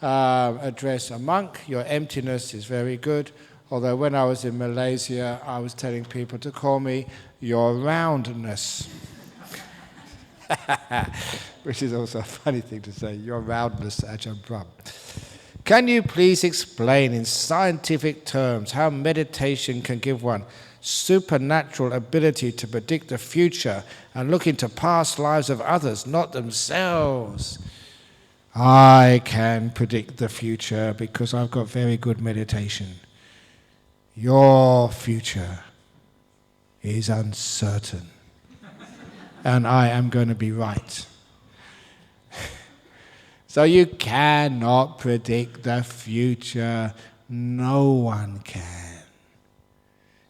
address a monk. Your emptiness is very good. Although when I was in Malaysia, I was telling people to call me your roundness. Which is also a funny thing to say, your roundness, Ajahn Brahm. Can you please explain in scientific terms how meditation can give one supernatural ability to predict the future and look into past lives of others, not themselves? I can predict the future because I've got very good meditation. Your future is uncertain, and I am going to be right. So you cannot predict the future. No one can.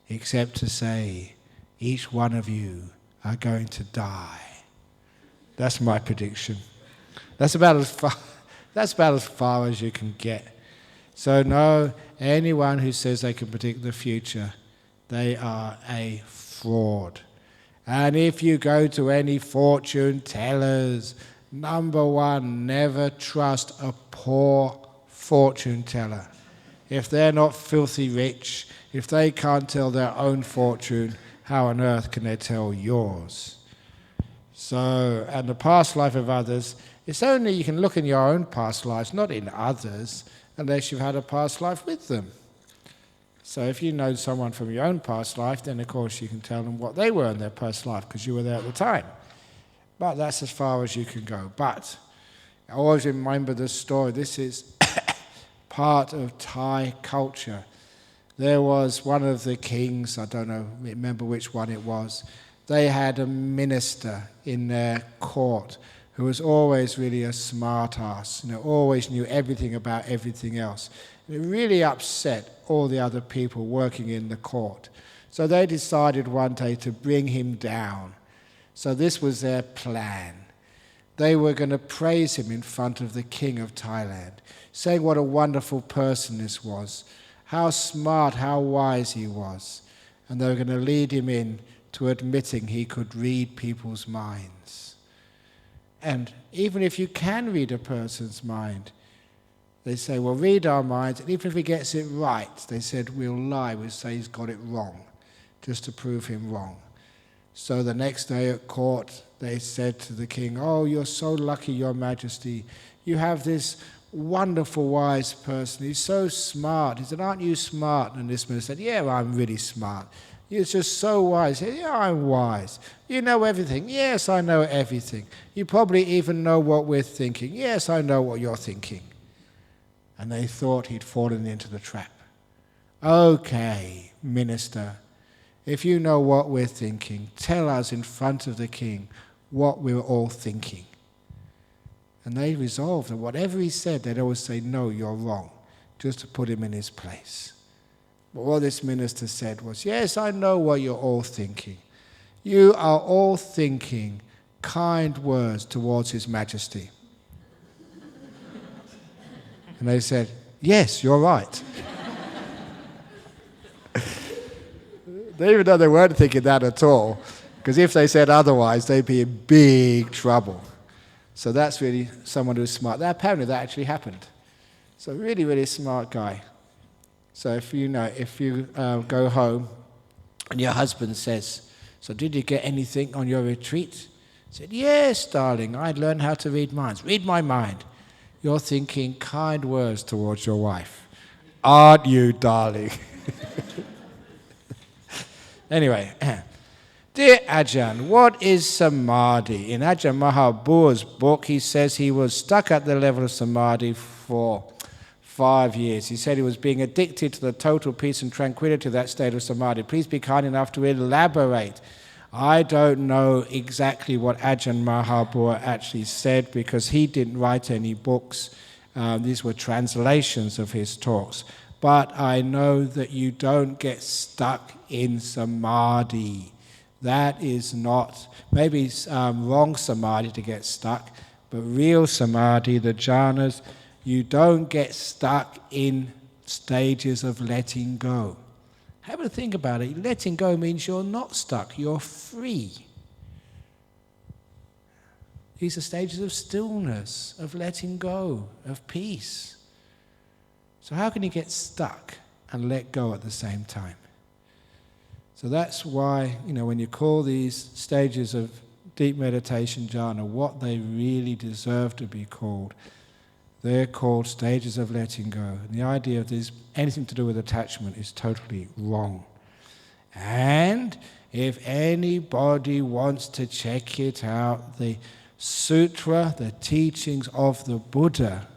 Except to say, each one of you are going to die. That's my prediction. That's about as far as you can get. So no, anyone who says they can predict the future, they are a fraud. And if you go to any fortune tellers, number one, never trust a poor fortune teller. If they're not filthy rich, if they can't tell their own fortune, how on earth can they tell yours? So, and the past life of others, it's only you can look in your own past lives, not in others, unless you've had a past life with them. So if you know someone from your own past life, then of course you can tell them what they were in their past life because you were there at the time. But that's as far as you can go. But I always remember this story. This is part of Thai culture. There was one of the kings, I don't remember which one it was. They had a minister in their court who was always really a smart ass, always knew everything about everything else. It really upset all the other people working in the court. So they decided one day to bring him down. So this was their plan. They were going to praise him in front of the king of Thailand, saying what a wonderful person this was, how smart, how wise he was. And they were going to lead him in to admitting he could read people's minds. And even if you can read a person's mind, they say, well, read our minds, and even if he gets it right, they said, we'll lie, we'll say he's got it wrong, just to prove him wrong. So the next day at court, they said to the king, oh, you're so lucky, your majesty. You have this wonderful, wise person. He's so smart. He said, aren't you smart? And this man said, yeah, I'm really smart. You're just so wise. He said, yeah, I'm wise. You know everything. Yes, I know everything. You probably even know what we're thinking. Yes, I know what you're thinking. And they thought he'd fallen into the trap. Okay, minister, if you know what we're thinking, tell us in front of the king what we're all thinking. And they resolved that whatever he said, they'd always say, no, you're wrong, just to put him in his place. But what this minister said was, yes, I know what you're all thinking. You are all thinking kind words towards His Majesty. And they said, yes, you're right. Even though they weren't thinking that at all, because if they said otherwise, they'd be in big trouble. So that's really someone who's smart. Apparently that actually happened. So really, really smart guy. So if you go home and your husband says, so did you get anything on your retreat? He said, yes, darling, I'd learned how to read minds. Read my mind. You're thinking kind words towards your wife. Aren't you, darling? Anyway, dear Ajahn, what is samadhi? In Ajahn Mahabua's book, he says he was stuck at the level of samadhi for 5 years. He said he was being addicted to the total peace and tranquility of that state of samadhi. Please be kind enough to elaborate. I don't know exactly what Ajahn Mahabua actually said because he didn't write any books. These were translations of his talks. But I know that you don't get stuck in samadhi. That is not, maybe wrong samadhi to get stuck, but real samadhi, the jhanas, you don't get stuck in stages of letting go. Have a think about it. Letting go means you're not stuck, you're free. These are stages of stillness, of letting go, of peace. So how can you get stuck and let go at the same time? So that's why, when you call these stages of deep meditation jhana what they really deserve to be called, they're called stages of letting go. And the idea of this, anything to do with attachment, is totally wrong. And if anybody wants to check it out, the sutra, the teachings of the Buddha.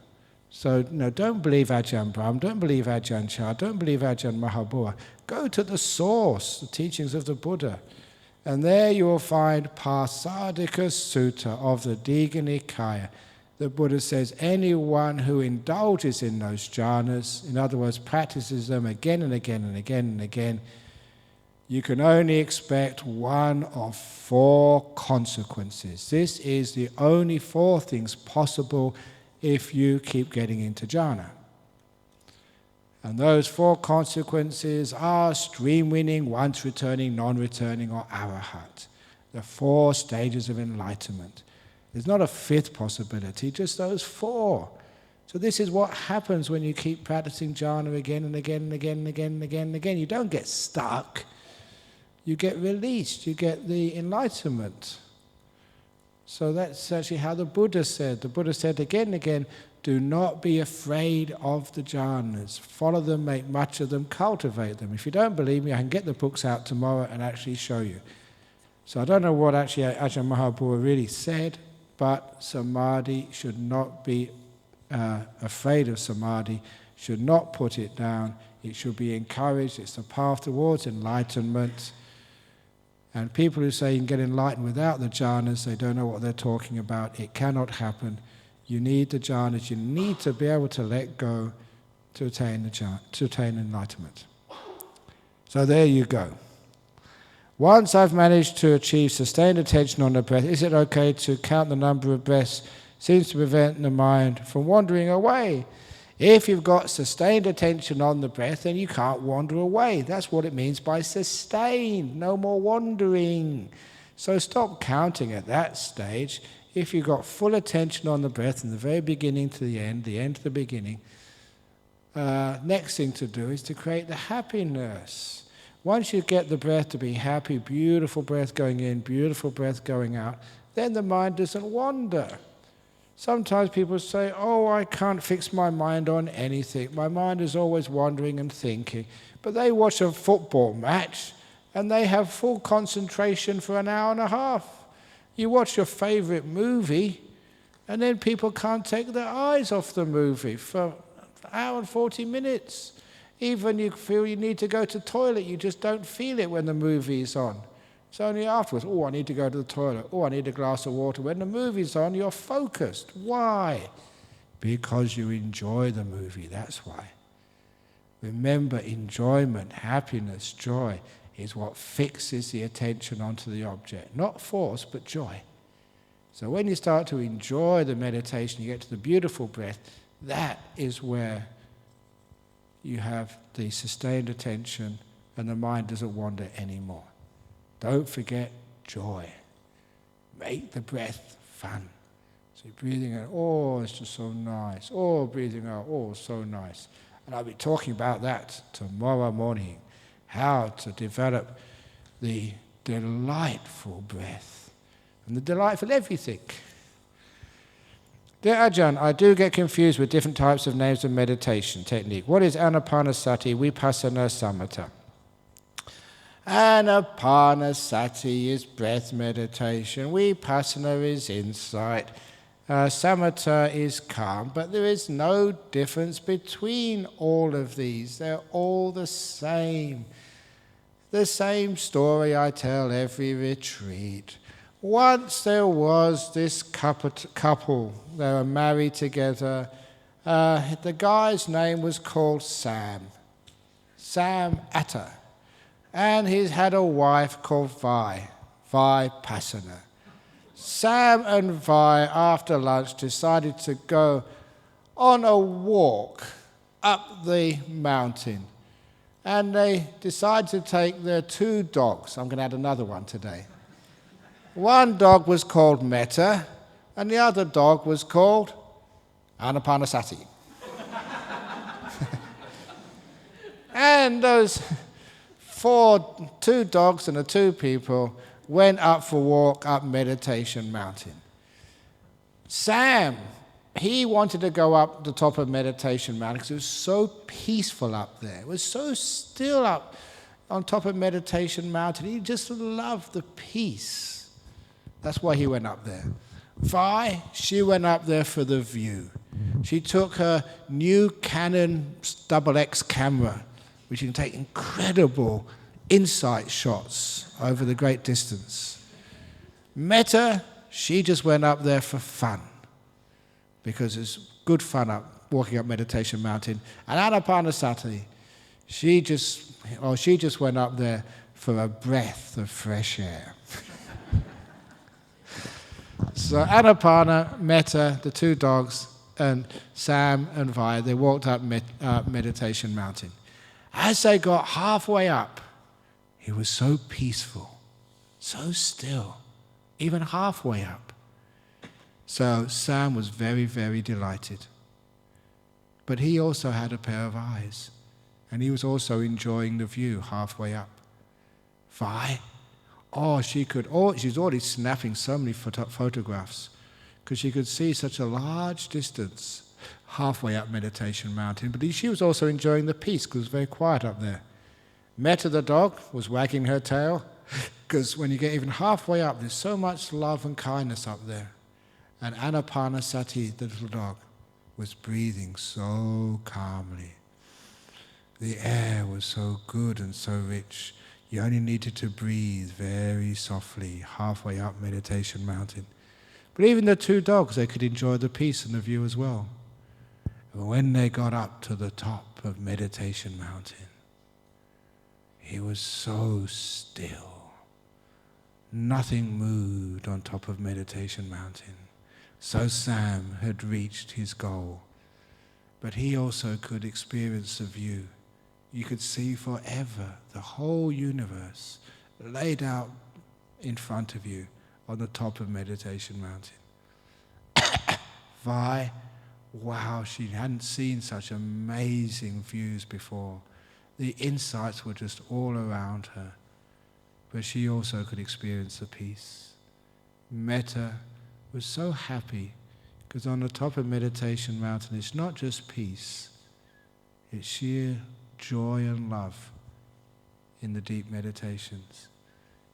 So, don't believe Ajahn Brahm, don't believe Ajahn Chah, don't believe Ajahn Mahabua. Go to the source, the teachings of the Buddha. And there you will find Pasadika Sutta of the Digha Nikaya. The Buddha says anyone who indulges in those jhanas, in other words, practices them again and again and again and again, you can only expect one of 4 consequences. This is the only 4 things possible if you keep getting into jhana. And those 4 consequences are stream winning, once returning, non-returning, or arahat. The 4 stages of enlightenment. There's not a 5th possibility, just those 4. So this is what happens when you keep practicing jhana again and again and again and again and again and again. You don't get stuck. You get released. You get the enlightenment. So that's actually how the Buddha said. The Buddha said again and again, do not be afraid of the jhanas. Follow them, make much of them, cultivate them. If you don't believe me, I can get the books out tomorrow and actually show you. So I don't know what actually Ajahn Mahabua really said, but samadhi should not be afraid of samadhi, should not put it down. It should be encouraged. It's the path towards enlightenment. And people who say you can get enlightened without the jhanas, they don't know what they're talking about. It cannot happen. You need the jhanas. You need to be able to let go to attain enlightenment. So there you go. Once I've managed to achieve sustained attention on the breath, is it okay to count the number of breaths? Seems to prevent the mind from wandering away. If you've got sustained attention on the breath, then you can't wander away. That's what it means by sustained. No more wandering. So stop counting at that stage. If you've got full attention on the breath from the very beginning to the end to the beginning, next thing to do is to create the happiness. Once you get the breath to be happy, beautiful breath going in, beautiful breath going out, then the mind doesn't wander. Sometimes people say, oh, I can't fix my mind on anything. My mind is always wandering and thinking. But they watch a football match and they have full concentration for an hour and a half. You watch your favorite movie and then people can't take their eyes off the movie for an hour and 40 minutes. Even you feel you need to go to the toilet, you just don't feel it when the movie is on. It's only afterwards, oh, I need to go to the toilet. Oh, I need a glass of water. When the movie's on, you're focused. Why? Because you enjoy the movie, that's why. Remember, enjoyment, happiness, joy is what fixes the attention onto the object. Not force, but joy. So when you start to enjoy the meditation, you get to the beautiful breath, that is where you have the sustained attention and the mind doesn't wander anymore. Don't forget joy. Make the breath fun. So you're breathing in, oh, it's just so nice. Oh, breathing out, oh, so nice. And I'll be talking about that tomorrow morning, how to develop the delightful breath and the delightful everything. Dear Ajahn, I do get confused with different types of names of meditation technique. What is Anapanasati, Vipassana, Samatha? Anapanasati is breath meditation, Vipassana is insight, Samatha is calm, but there is no difference between all of these. They're all the same. The same story I tell every retreat. Once there was this couple, they were married together. The guy's name was called Sam Atta. And he had a wife called Vipassana. Sam and Vi, after lunch, decided to go on a walk up the mountain. And they decided to take their 2 dogs. I'm going to add another one today. One dog was called Metta, and the other dog was called Anapanasati. And those two dogs and the two people went up for a walk up Meditation Mountain. Sam, he wanted to go up the top of Meditation Mountain because it was so peaceful up there. It was so still up on top of Meditation Mountain. He just loved the peace. That's why he went up there. Vi, she went up there for the view. She took her new Canon XX camera, which can take incredible insight shots over the great distance. Metta, she just went up there for fun, because it's good fun walking up Meditation Mountain. And Anapanasati, she just went up there for a breath of fresh air. So Anapana, Metta, the two dogs, and Sam and Vi, they walked up Meditation Mountain. As they got halfway up, it was so peaceful, so still, even halfway up. So Sam was very, very delighted. But he also had a pair of eyes, and he was also enjoying the view halfway up. Vi, she's already snapping so many photographs, because she could see such a large distance halfway up Meditation Mountain. But she was also enjoying the peace, because it was very quiet up there. Metta the dog was wagging her tail, because when you get even halfway up, there's so much love and kindness up there. And Anapanasati, the little dog, was breathing so calmly. The air was so good and so rich. You only needed to breathe very softly halfway up Meditation Mountain. But even the two dogs, they could enjoy the peace and the view as well. And when they got up to the top of Meditation Mountain, it was so still. Nothing moved on top of Meditation Mountain. So Sam had reached his goal. But he also could experience the view. You could see forever the whole universe laid out in front of you on the top of Meditation Mountain. Vi, wow, she hadn't seen such amazing views before. The insights were just all around her. But she also could experience the peace. Metta was so happy, because on the top of Meditation Mountain, it's not just peace, it's sheer joy and love in the deep meditations.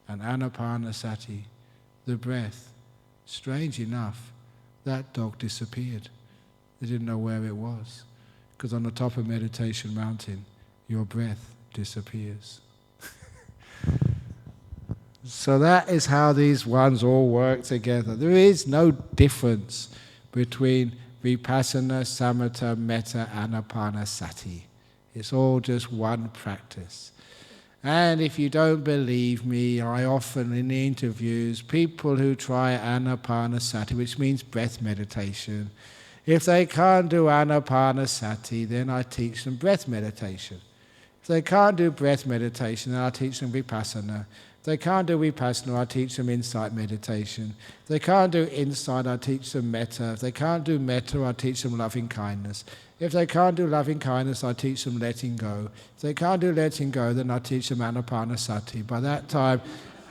And Anapanasati, the breath, strange enough, that dog disappeared. They didn't know where it was, because on the top of Meditation Mountain, your breath disappears. So that is how these ones all work together. There is no difference between Vipassana, Samatha, Metta, Anapanasati. It's all just one practice. And if you don't believe me, I often in the interviews, people who try Anapanasati, which means breath meditation, if they can't do Anapanasati, then I teach them breath meditation. If they can't do breath meditation, then I teach them Vipassana. If they can't do Vipassana, I teach them insight meditation. If they can't do insight, I teach them Metta. If they can't do Metta, I teach them loving kindness. If they can't do loving kindness, I teach them letting go. If they can't do letting go, then I teach them Anapanasati. By that time,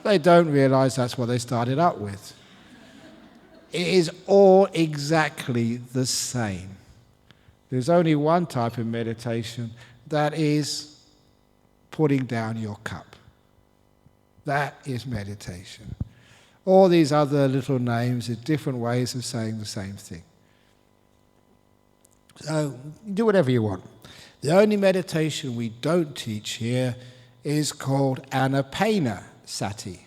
they don't realize that's what they started up with. It is all exactly the same. There's only one type of meditation, that is putting down your cup. That is meditation. All these other little names are different ways of saying the same thing. So do whatever you want. The only meditation we don't teach here is called Anapanasati,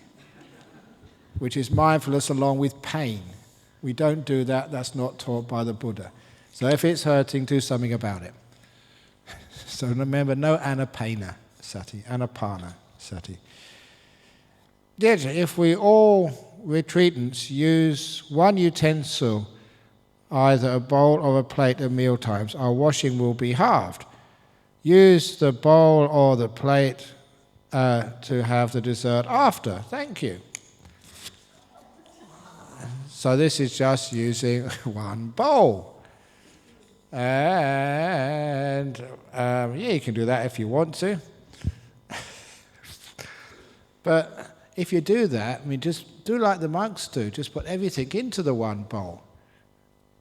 which is mindfulness along with pain. We don't do that. That's not taught by the Buddha. So if it's hurting, do something about it. So remember, no Anapanasati, Anapanasati. If we all retreatants use one utensil, either a bowl or a plate at meal times, our washing will be halved. Use the bowl or the plate to have the dessert after. Thank you. So this is just using one bowl. And you can do that if you want to. But if you do that, I mean, just do like the monks do. Just put everything into the one bowl.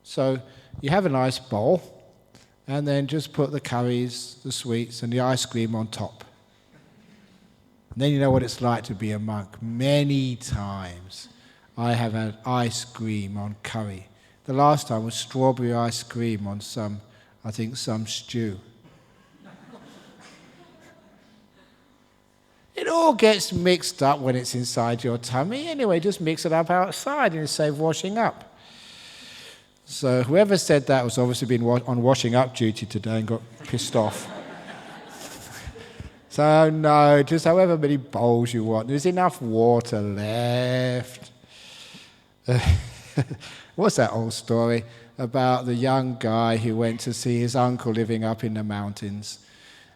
So you have a nice bowl, and then just put the curries, the sweets, and the ice cream on top. And then you know what it's like to be a monk. Many times I have had ice cream on curry. The last time was strawberry ice cream on some stew. It all gets mixed up when it's inside your tummy. Anyway, just mix it up outside and save washing up. So whoever said that was obviously been on washing up duty today and got pissed off. So no, just however many bowls you want. There's enough water left. What's that old story about the young guy who went to see his uncle living up in the mountains?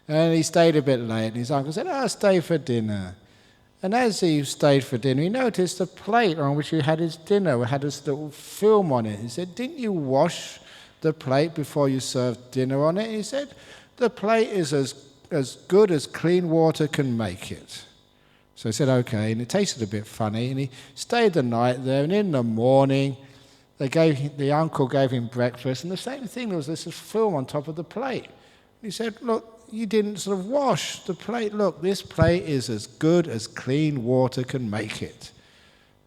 And he stayed a bit late, and his uncle said, "I'll stay for dinner." And as he stayed for dinner, he noticed the plate on which he had his dinner had this little film on it. He said, "Didn't you wash the plate before you served dinner on it?" He said, "The plate is as good as clean water can make it." So he said, "Okay," and it tasted a bit funny, and he stayed the night there, and in the morning, the uncle gave him breakfast, and the same thing, there was this film on top of the plate. He said, "Look, you didn't sort of wash the plate. Look, this plate is as good as clean water can make it."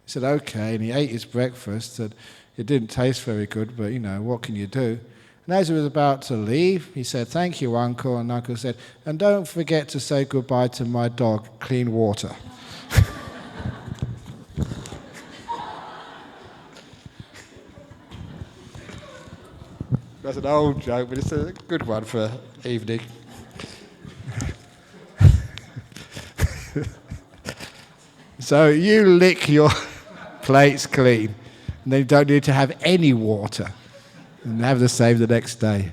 He said, "Okay," and he ate his breakfast, and it didn't taste very good, but, what can you do? And as he was about to leave, he said, "Thank you, Uncle," and Uncle said, "And don't forget to say goodbye to my dog, Clean Water." That's an old joke, but it's a good one for evening. So you lick your plates clean, and then you don't need to have any water, and have the same the next day.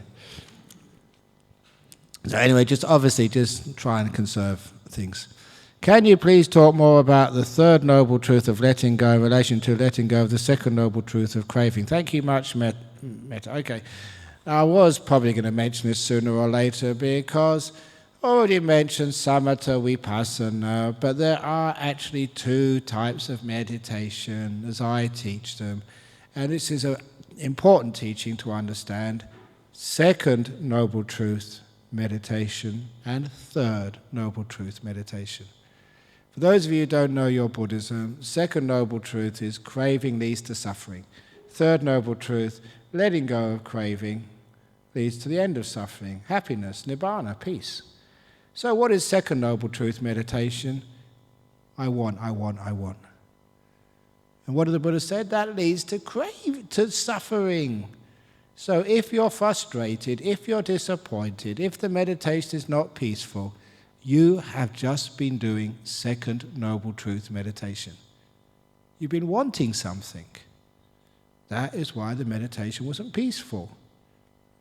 So anyway, just try and conserve things. Can you please talk more about the third noble truth of letting go in relation to letting go of the second noble truth of craving? Thank you much, Metta. Okay. I was probably going to mention this sooner or later because I already mentioned samatha vipassana, but there are actually two types of meditation as I teach them. And this is an important teaching to understand. Second noble truth meditation and third noble truth meditation. For those of you who don't know your Buddhism, second noble truth is craving leads to suffering. Third noble truth, letting go of craving leads to the end of suffering, happiness, nibbana, peace. So what is second noble truth meditation? I want, I want, I want. And what did the Buddha say? That leads to suffering. So if you're frustrated, if you're disappointed, if the meditation is not peaceful, you have just been doing second noble truth meditation. You've been wanting something. That is why the meditation wasn't peaceful.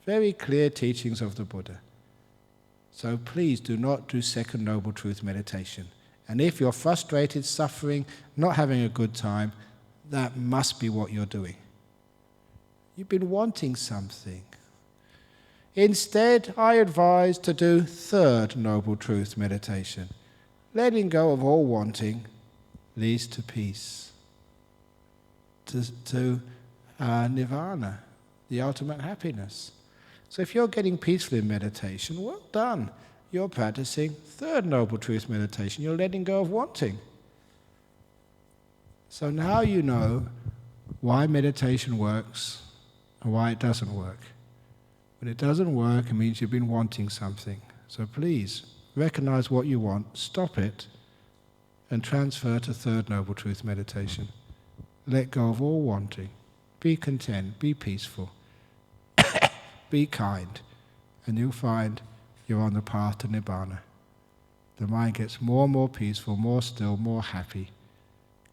Very clear teachings of the Buddha. So please do not do second noble truth meditation. And if you're frustrated, suffering, not having a good time, that must be what you're doing. You've been wanting something. Instead, I advise to do third noble truth meditation. Letting go of all wanting leads to peace, to nirvana, the ultimate happiness. So if you're getting peaceful in meditation, well done. You're practicing third noble truth meditation. You're letting go of wanting. So now you know why meditation works and why it doesn't work. When it doesn't work, it means you've been wanting something. So please, recognize what you want, stop it, and transfer to third noble truth meditation. Let go of all wanting. Be content, be peaceful, be kind, and you'll find you're on the path to Nibbana. The mind gets more and more peaceful, more still, more happy.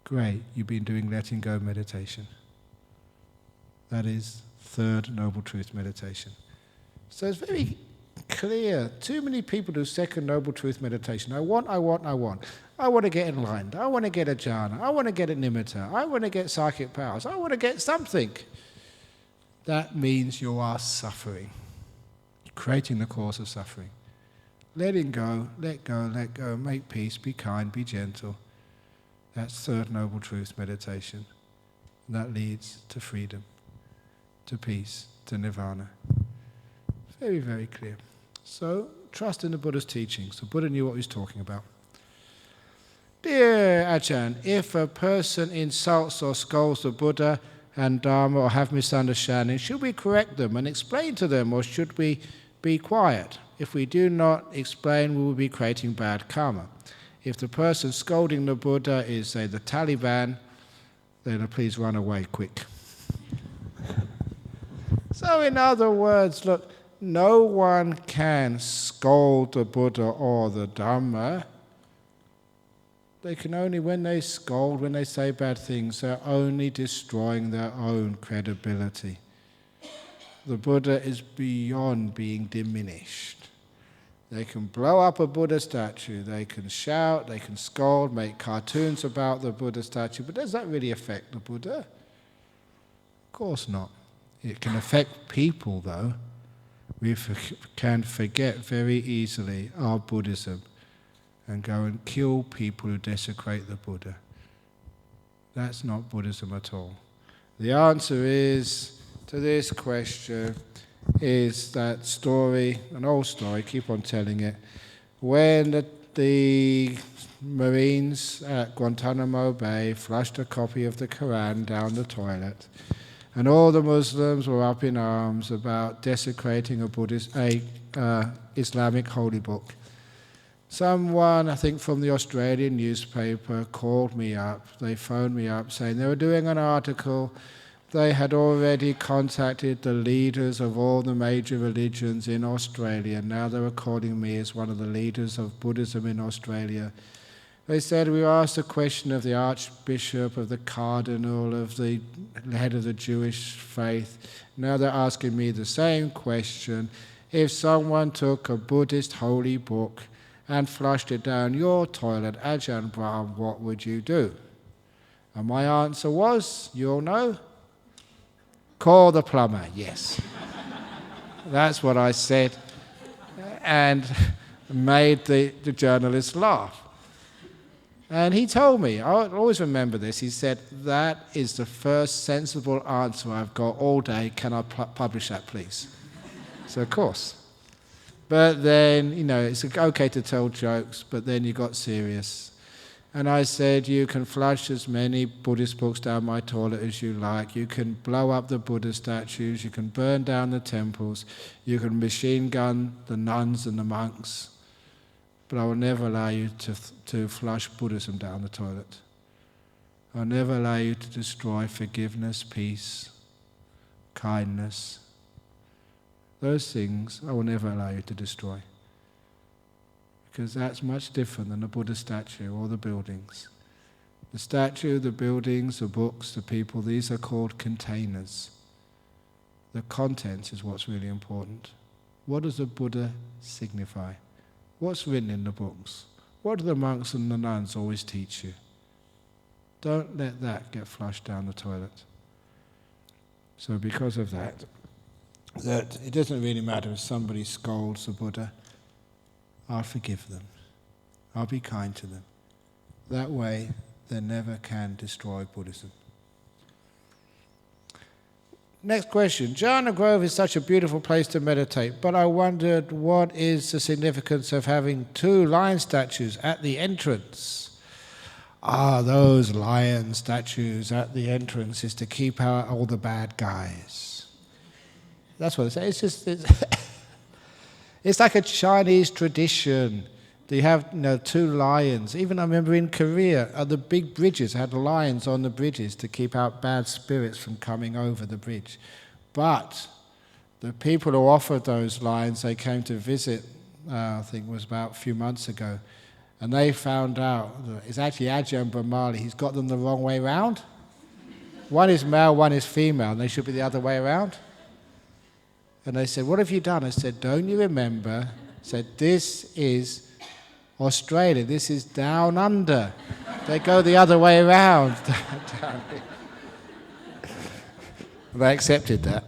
Great, you've been doing letting go meditation. That is third noble truth meditation. So it's very clear. Too many people do second noble truth meditation. I want, I want, I want. I want to get enlightened. I want to get a jhana. I want to get a nimitta. I want to get psychic powers. I want to get something. That means you are suffering, creating the cause of suffering. Letting go, let go, let go, make peace, be kind, be gentle. That's third noble truth meditation. And that leads to freedom, to peace, to nirvana. Very, very clear. So, trust in the Buddha's teachings. The Buddha knew what he was talking about. Dear Ajahn, if a person insults or scolds the Buddha and Dharma or have misunderstanding, should we correct them and explain to them, or should we be quiet? If we do not explain, we will be creating bad karma. If the person scolding the Buddha is, say, the Taliban, then please run away quick. So in other words, look, no one can scold the Buddha or the Dhamma. They can only, when they scold, when they say bad things, they're only destroying their own credibility. The Buddha is beyond being diminished. They can blow up a Buddha statue, they can shout, they can scold, make cartoons about the Buddha statue, but does that really affect the Buddha? Of course not. It can affect people, though. We can forget very easily our Buddhism and go and kill people who desecrate the Buddha. That's not Buddhism at all. The answer is, to this question, is that story, an old story, keep on telling it, when the Marines at Guantanamo Bay flushed a copy of the Quran down the toilet, and all the Muslims were up in arms about desecrating a Islamic holy book. Someone, I think from the Australian newspaper, called me up. They phoned me up saying they were doing an article. They had already contacted the leaders of all the major religions in Australia. Now they were calling me as one of the leaders of Buddhism in Australia. They said, we asked the question of the Archbishop, of the Cardinal, of the head of the Jewish faith. Now they're asking me the same question. If someone took a Buddhist holy book and flushed it down your toilet, Ajahn Brahm, what would you do? And my answer was, you'll know, call the plumber. Yes. That's what I said, and made the journalist laugh. And he told me, I'll always remember this, he said, that is the first sensible answer I've got all day, can I publish that please? So of course. But then, it's okay to tell jokes, but then you got serious. And I said, you can flush as many Buddhist books down my toilet as you like. You can blow up the Buddha statues. You can burn down the temples. You can machine gun the nuns and the monks. But I will never allow you to flush Buddhism down the toilet. I'll never allow you to destroy forgiveness, peace, kindness. Those things I will never allow you to destroy. Because that's much different than the Buddha statue or the buildings. The statue, the buildings, the books, the people, these are called containers. The contents is what's really important. What does the Buddha signify? What's written in the books? What do the monks and the nuns always teach you? Don't let that get flushed down the toilet. So because of that it doesn't really matter if somebody scolds the Buddha. I'll forgive them. I'll be kind to them. That way, they never can destroy Buddhism. Next question. Jhana Grove is such a beautiful place to meditate, but I wondered what is the significance of having 2 lion statues at the entrance? Those lion statues at the entrance is to keep out all the bad guys. That's what they say. It's like a Chinese tradition. They have 2 lions. Even I remember in Korea, the big bridges had lions on the bridges to keep out bad spirits from coming over the bridge. But the people who offered those lions, they came to visit, I think it was about a few months ago, and they found out that it's actually Ajahn Brahm. He's got them the wrong way around. One is male, one is female, and they should be the other way around. And they said, what have you done? I said, don't you remember? I said, this is Australia. This is down under. They go the other way around. They accepted that.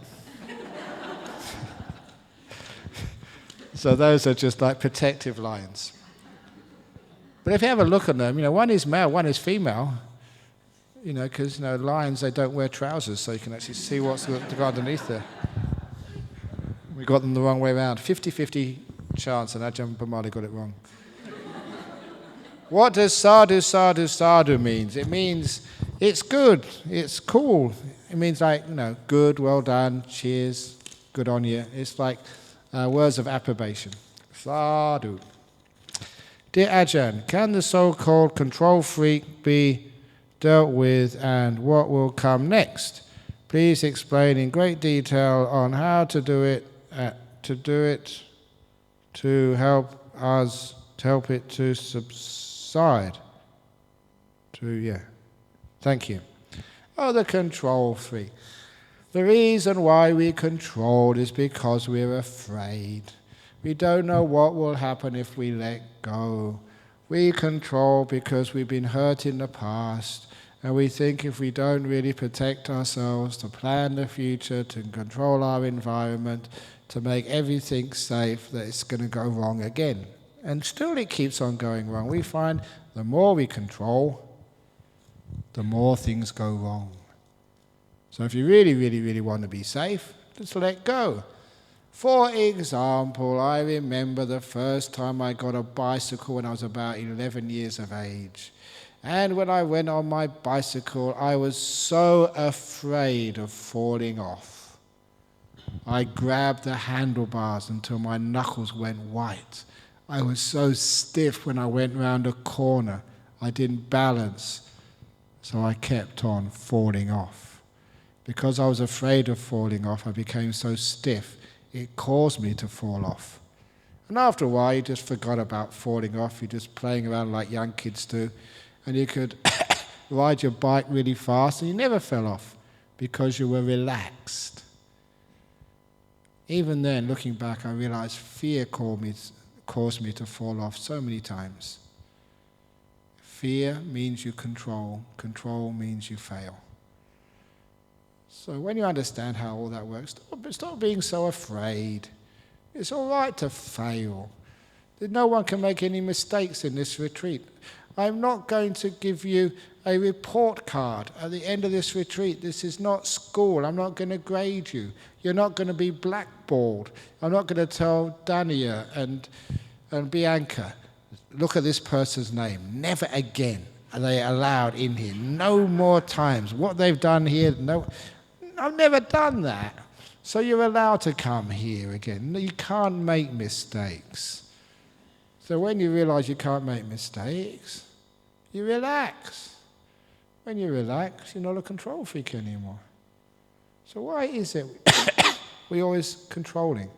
So those are just like protective lines. But if you have a look at them, one is male, one is female, because lions, they don't wear trousers, so you can actually see what's got underneath there. We got them the wrong way around. 50-50 chance, and Ajahn Brahm got it wrong. What does sadhu, sadhu, sadhu means? It means it's good, it's cool. It means good, well done, cheers, good on you. It's like words of approbation. Sadhu. Dear Ajahn, can the so-called control freak be dealt with, and what will come next? Please explain in great detail on how to do it, to help it to subside. Thank you. Oh, the control freak. The reason why we control is because we're afraid. We don't know what will happen if we let go. We control because we've been hurt in the past, and we think if we don't really protect ourselves, to plan the future, to control our environment, to make everything safe, that it's going to go wrong again. And still it keeps on going wrong. We find the more we control, the more things go wrong. So if you really, really, really want to be safe, just let go. For example, I remember the first time I got a bicycle when I was about 11 years of age. And when I went on my bicycle, I was so afraid of falling off. I grabbed the handlebars until my knuckles went white. I was so stiff when I went round a corner. I didn't balance, so I kept on falling off. Because I was afraid of falling off, I became so stiff. It caused me to fall off. And after a while, you just forgot about falling off. You're just playing around like young kids do. And you could ride your bike really fast, and you never fell off because you were relaxed. Even then, looking back, I realized fear caused me to fall off so many times. Fear means you control. Control means you fail. So when you understand how all that works, stop being so afraid. It's all right to fail. No one can make any mistakes in this retreat. I'm not going to give you a report card at the end of this retreat. This is not school. I'm not going to grade you. You're not going to be blackballed. I'm not going to tell Dania and Bianca, look at this person's name. Never again are they allowed in here. No more times. What they've done here, no. I've never done that. So you're allowed to come here again. You can't make mistakes. So when you realize you can't make mistakes, you relax. When you relax, you're not a control freak anymore. So why is it we're always controlling?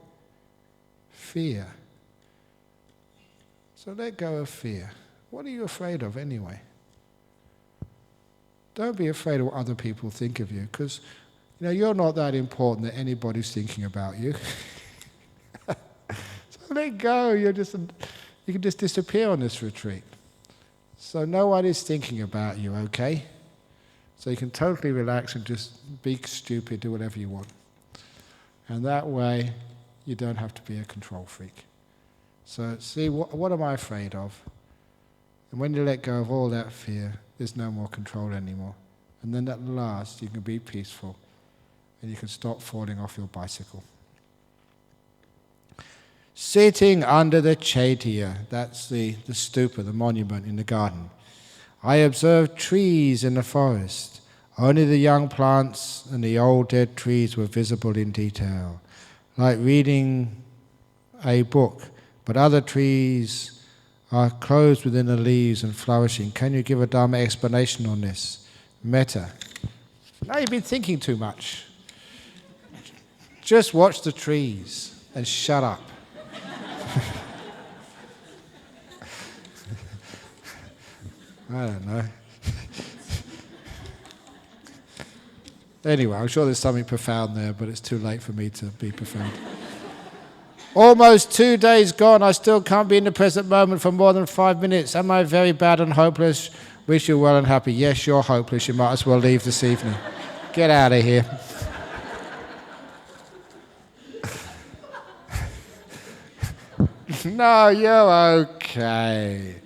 Fear. So let go of fear. What are you afraid of anyway? Don't be afraid of what other people think of you, because you're not that important that anybody's thinking about you. So let go. You can just disappear on this retreat. So no one is thinking about you, okay? So you can totally relax and just be stupid, do whatever you want. And that way, you don't have to be a control freak. So see, what am I afraid of? And when you let go of all that fear, there's no more control anymore. And then at last, you can be peaceful. And you can stop falling off your bicycle. Sitting under the chaitya, that's the stupa, the monument in the garden, I observed trees in the forest. Only the young plants and the old dead trees were visible in detail, like reading a book, but other trees are closed within the leaves and flourishing. Can you give a Dharma explanation on this? Metta. Now you've been thinking too much. Just watch the trees and shut up. I don't know. Anyway, I'm sure there's something profound there, but it's too late for me to be profound. Almost 2 days gone, I still can't be in the present moment for more than 5 minutes. Am I very bad and hopeless? Wish you well and happy. Yes, you're hopeless. You might as well leave this evening. Get out of here. No, you're okay.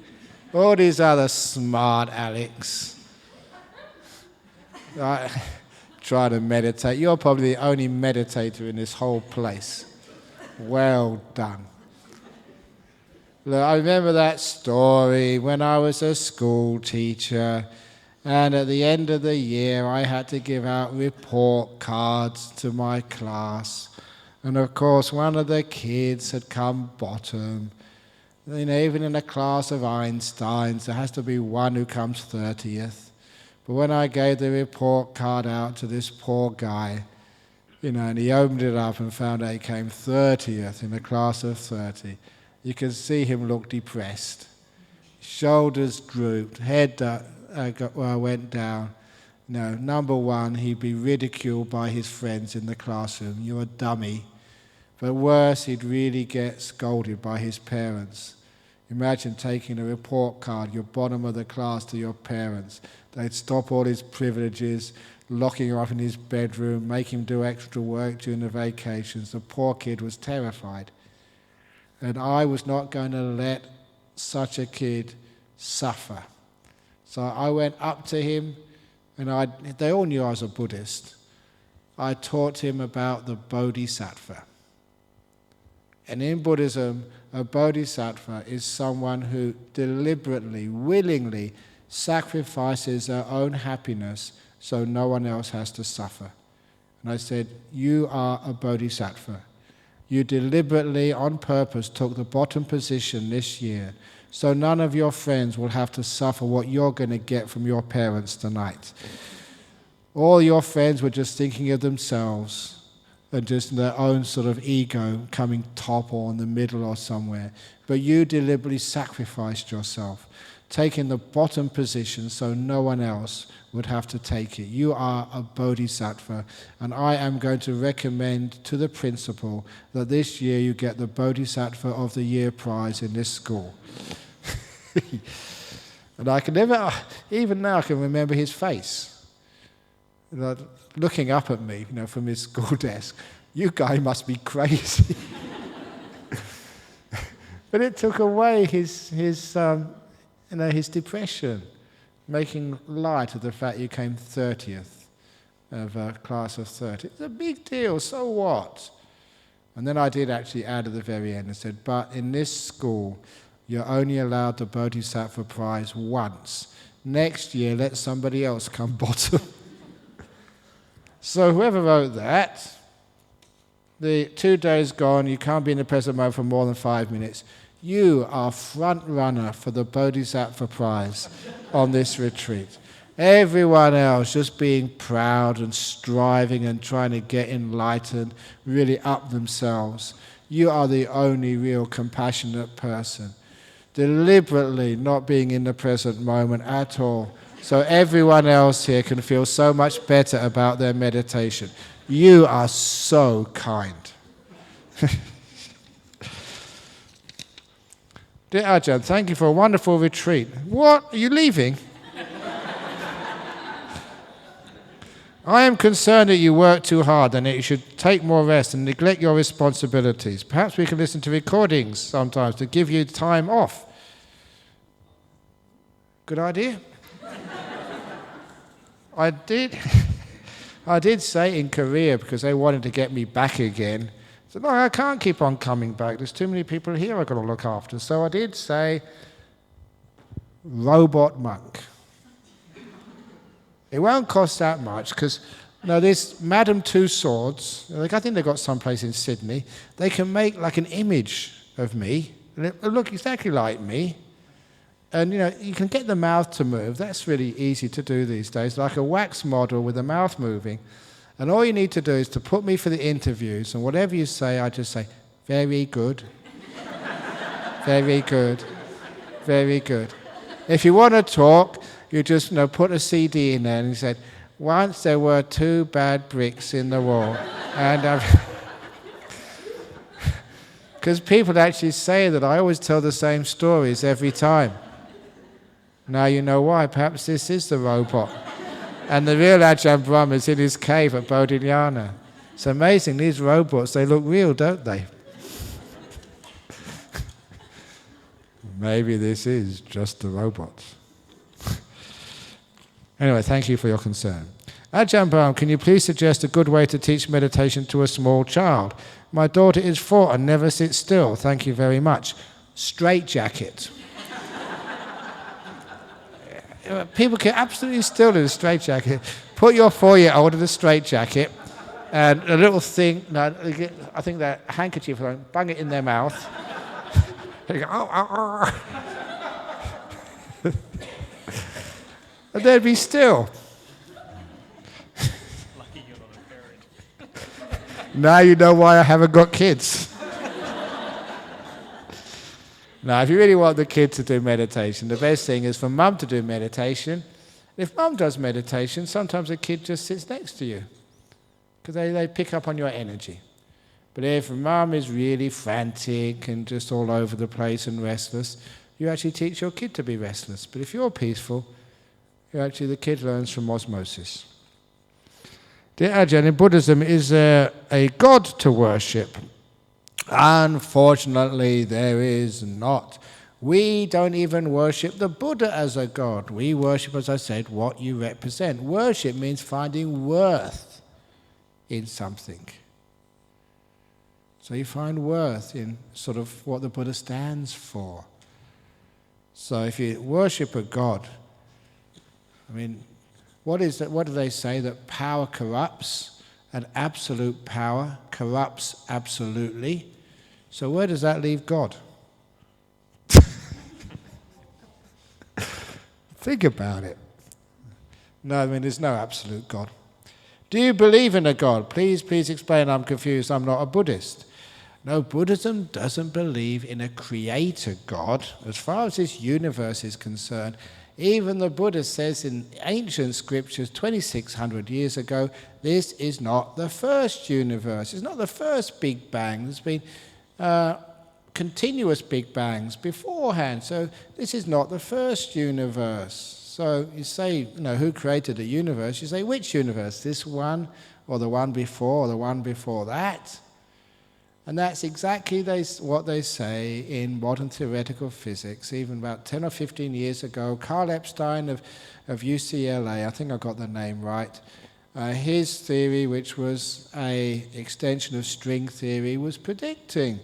All these other smart Alex. Try to meditate. You're probably the only meditator in this whole place. Well done. Look, I remember that story when I was a school teacher, and at the end of the year I had to give out report cards to my class. And of course one of the kids had come bottom. You know, even in a class of Einsteins, there has to be one who comes 30th. But when I gave the report card out to this poor guy, you know, and he opened it up and found out he came 30th in a class of 30, you could see him look depressed. Shoulders drooped, head went down. No, number one, he'd be ridiculed by his friends in the classroom. You're a dummy. But worse, he'd really get scolded by his parents. Imagine taking a report card, your bottom of the class, to your parents. They'd stop all his privileges, locking him up in his bedroom, make him do extra work during the vacations. The poor kid was terrified. And I was not going to let such a kid suffer. So I went up to him, and they all knew I was a Buddhist. I taught him about the Bodhisattva. And in Buddhism, a bodhisattva is someone who deliberately, willingly sacrifices their own happiness so no one else has to suffer. And I said, you are a bodhisattva. You deliberately, on purpose, took the bottom position this year so none of your friends will have to suffer what you're going to get from your parents tonight. All your friends were just thinking of themselves and just their own sort of ego coming top or in the middle or somewhere. But you deliberately sacrificed yourself, taking the bottom position so no one else would have to take it. You are a bodhisattva, and I am going to recommend to the principal that this year you get the Bodhisattva of the Year prize in this school. And I can never, even now I can remember his face. Looking up at me, from his school desk. You guy must be crazy. But it took away his depression, making light of the fact you came 30th of a class of 30. It's a big deal, so what? And then I did actually add at the very end and said, but in this school, you're only allowed the Bodhisattva prize once. Next year, let somebody else come bottom. So whoever wrote that, the 2 days gone, you can't be in the present moment for more than 5 minutes. You are front runner for the Bodhisattva prize on this retreat. Everyone else just being proud and striving and trying to get enlightened, really up themselves. You are the only real compassionate person. Deliberately not being in the present moment at all. So everyone else here can feel so much better about their meditation. You are so kind. Dear Ajahn, thank you for a wonderful retreat. What? Are you leaving? I am concerned that you work too hard and that you should take more rest and neglect your responsibilities. Perhaps we can listen to recordings sometimes to give you time off. Good idea? I did say in Korea, because they wanted to get me back again, I said, no, I can't keep on coming back. There's too many people here I've got to look after. So I did say, robot monk. It won't cost that much, because this Madame Two Swords, I think they've got someplace in Sydney, they can make like an image of me, and it'll look exactly like me. And, you can get the mouth to move. That's really easy to do these days, like a wax model with the mouth moving. And all you need to do is to put me for the interviews, and whatever you say, I just say, very good, very good, very good. If you want to talk, you just put a CD in there, and you said, once there were 2 bad bricks in the wall. And because people actually say that I always tell the same stories every time. Now you know why. Perhaps this is the robot. And the real Ajahn Brahm is in his cave at Bodhinyana. It's amazing. These robots, they look real, don't they? maybe this is just the robots. Anyway, thank you for your concern. Ajahn Brahm, can you please suggest a good way to teach meditation to a small child? My daughter is 4 and never sits still. Thank you very much. Straitjacket. People get absolutely still in a straitjacket. Put your 4-year-old in a straitjacket and a little thing, no, I think that handkerchief, bung it in their mouth. They go, oh. And they'd be still. Lucky you're not a parent. Now you know why I haven't got kids. Now, if you really want the kid to do meditation, the best thing is for mum to do meditation. If mum does meditation, sometimes the kid just sits next to you because they pick up on your energy. But if mum is really frantic and just all over the place and restless, you actually teach your kid to be restless. But if you're peaceful, the kid learns from osmosis. Dear Ajahn, in Buddhism, is there a God to worship? Unfortunately, there is not. We don't even worship the Buddha as a God. We worship, as I said, what you represent. Worship means finding worth in something. So you find worth in sort of what the Buddha stands for. So if you worship a God, I mean, what is that? What do they say? That power corrupts, and absolute power corrupts absolutely. So where does that leave God? Think about it. No, I mean, there's no absolute God. Do you believe in a God? Please explain. I'm confused. I'm not a Buddhist. No, Buddhism doesn't believe in a creator God. As far as this universe is concerned, even the Buddha says in ancient scriptures 2,600 years ago, this is not the first universe. It's not the first Big Bang. There's been continuous Big Bangs beforehand. So this is not the first universe. So you say, who created the universe? You say, which universe? This one, or the one before, or the one before that? And that's exactly what they say in modern theoretical physics. Even about 10 or 15 years ago, Carl Epstein of UCLA, I think I got the name right, his theory, which was an extension of string theory, was predicting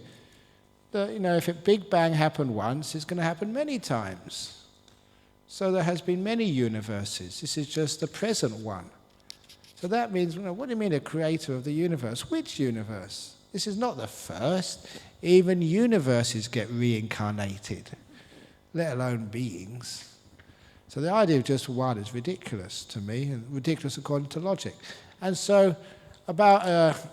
that, if a Big Bang happened once, it's going to happen many times. So there has been many universes. This is just the present one. So that means, what do you mean a creator of the universe? Which universe? This is not the first. Even universes get reincarnated, let alone beings. So the idea of just one is ridiculous to me, and ridiculous according to logic. And so about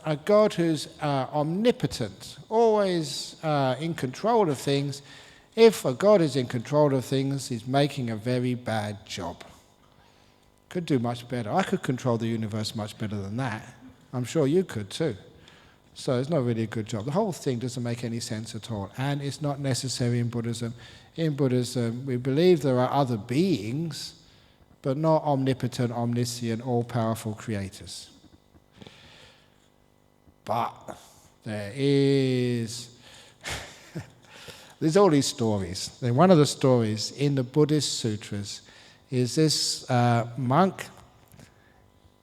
a God who's omnipotent, always in control of things, if a God is in control of things, he's making a very bad job. Could do much better. I could control the universe much better than that. I'm sure you could too. So it's not really a good job. The whole thing doesn't make any sense at all. And it's not necessary in Buddhism. In Buddhism, we believe there are other beings, but not omnipotent, omniscient, all-powerful creators. But there's all these stories. And one of the stories in the Buddhist sutras is this monk.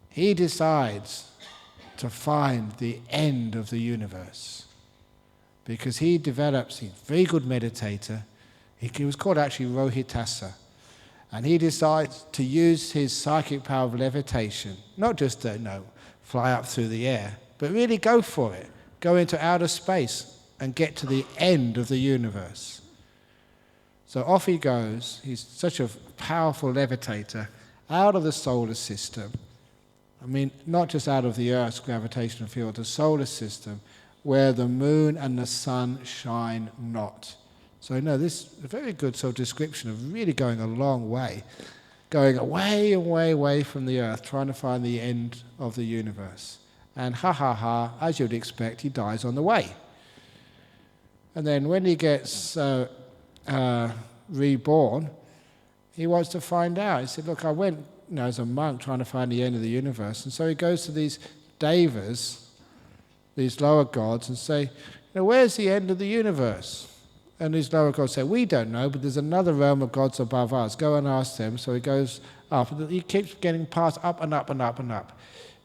He decides to find the end of the universe because he's a very good meditator. He was called actually Rohitasa. And he decides to use his psychic power of levitation, not just to fly up through the air, but really go for it. Go into outer space and get to the end of the universe. So off he goes. He's such a powerful levitator out of the solar system. I mean, not just out of the Earth's gravitational field, the solar system, where the moon and the sun shine not. So this is a very good sort of description of really going a long way, going away and way away from the Earth, trying to find the end of the universe. And as you'd expect, he dies on the way. And then when he gets reborn, he wants to find out. He said, look, I went as a monk trying to find the end of the universe. And so he goes to these devas, these lower gods, and say, where's the end of the universe? And these lower gods say, we don't know, but there's another realm of gods above us. Go and ask them. So he goes up. He keeps getting passed up and up and up and up,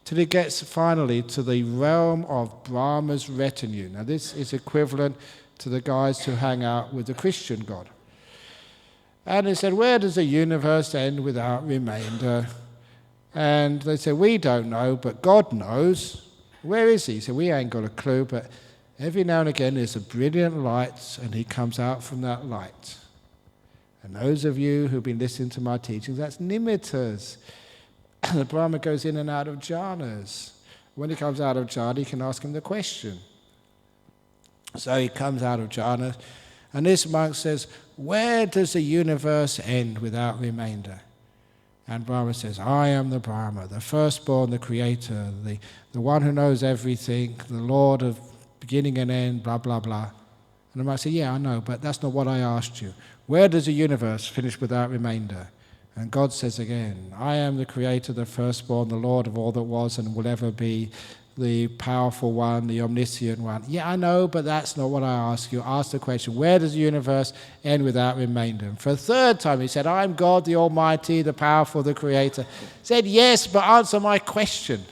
till he gets finally to the realm of Brahma's retinue. Now this is equivalent to the guys who hang out with the Christian God. And he said, where does the universe end without remainder? And they said, we don't know, but God knows. Where is he? He said, we ain't got a clue, but every now and again there's a brilliant light, and he comes out from that light. And those of you who've been listening to my teachings, that's nimittas. The Brahma goes in and out of jhanas. When he comes out of jhana, he can ask him the question. So he comes out of jhana, and this monk says, where does the universe end without remainder? And Brahma says, I am the Brahma, the firstborn, the creator, the one who knows everything, the Lord of beginning and end, blah, blah, blah. And the monk says, yeah, I know, but that's not what I asked you. Where does the universe finish without remainder? And God says again, I am the creator, the firstborn, the Lord of all that was and will ever be, the powerful one, the omniscient one. Yeah, I know, but that's not what I asked you. Ask the question, where does the universe end without remainder? And for a third time he said, I'm God, the Almighty, the powerful, the creator. He said, yes, but answer my question.